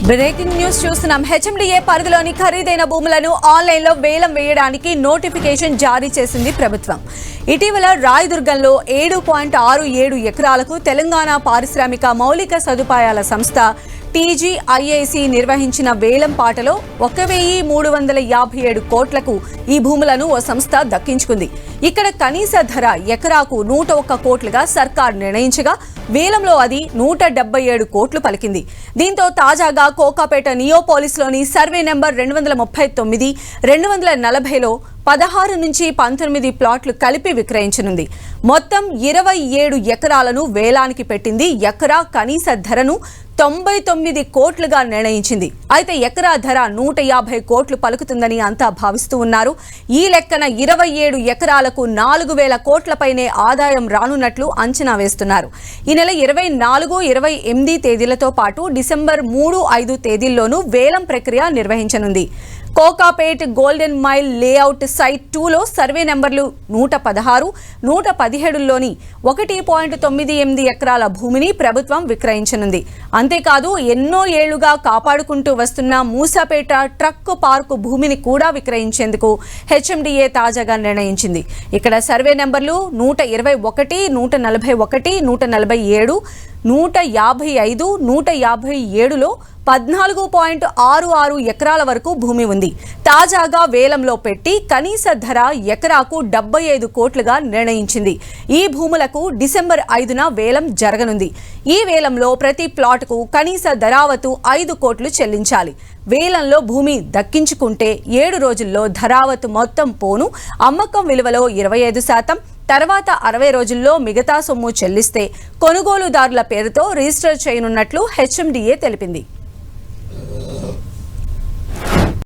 Breaking news చూస్తున్నాం. HMDA పరిధిలోని ఖరీదైన భూములను ఆన్లైన్లో వేలం వేయడానికి నోటిఫికేషన్ జారీ చేసింది ప్రభుత్వం. ఇటీవల రాయదుర్గంలో 7.67 ఎకరాలకు తెలంగాణ పారిశ్రామిక మౌలిక సదుపాయాల సంస్థ TGIAC నిర్వహించిన వేలం పాటలో 1,357 కోట్లకు ఈ భూములను ఓ సంస్థ దక్కించుకుంది. ఇక్కడ కనీస ధర ఎకరాకు 101 కోట్లుగా సర్కార్ నిర్ణయించగా వేలంలో అది 177 కోట్లు పలికింది. దీంతో తాజాగా కోకాపేట నియోపోలిస్లోని సర్వే నెంబర్ 239, 240లో 16 నుంచి 19 ప్లాట్లు కలిపి విక్రయించనుంది. మొత్తం 27 ఎకరాలను వేలానికి పెట్టింది. ఎకరా కనీస ధరను 99 కోట్లుగా నిర్ణయించింది. అయితే ఎకరా ధర 150 కోట్లు పలుకుతుందని అంతా భావిస్తూ ఉన్నారు. ఈ లెక్కన 27 ఎకరాలకు 4,000 కోట్లపైనే ఆదాయం రానున్నట్లు అంచనా వేస్తున్నారు. ఈ నెల 24, 28 తేదీలతో పాటు డిసెంబర్ 3, 5 తేదీల్లోనూ వేలం ప్రక్రియ నిర్వహించనుంది. Kokapet golden mile layout site 2లో సర్వే నెంబర్లు 116, 117లోని 1.98 ఎకరాల భూమిని ప్రభుత్వం విక్రయించనుంది. అంతేకాదు ఎన్నో ఏళ్లుగా కాపాడుకుంటూ వస్తున్న మూసాపేట ట్రక్ పార్కు భూమిని కూడా విక్రయించేందుకు హెచ్ఎండిఏ తాజాగా నిర్ణయించింది. ఇక్కడ సర్వే నెంబర్లు 121, 141, 147, 155, 157లో 14.66 ఎకరాల వరకు భూమి ఉంది. తాజాగా వేలంలో పెట్టి కనీస ధర ఎకరాకు 75 కోట్లుగా నిర్ణయించింది. ఈ భూములకు డిసెంబర్ 5న వేలం జరగనుంది. ఈ వేలంలో ప్రతి ప్లాట్కు కనీస ధరావతు 5 కోట్లు చెల్లించాలి. వేలంలో భూమి దక్కించుకుంటే 7 రోజుల్లో ధరావతు మొత్తం పోను అమ్మకం విలువలో 25%, తర్వాత 60 రోజుల్లో మిగతా సొమ్ము చెల్లిస్తే కొనుగోలుదారుల పేరుతో రిజిస్టర్ చేయనున్నట్లు హెచ్ఎండిఏ తెలిపింది.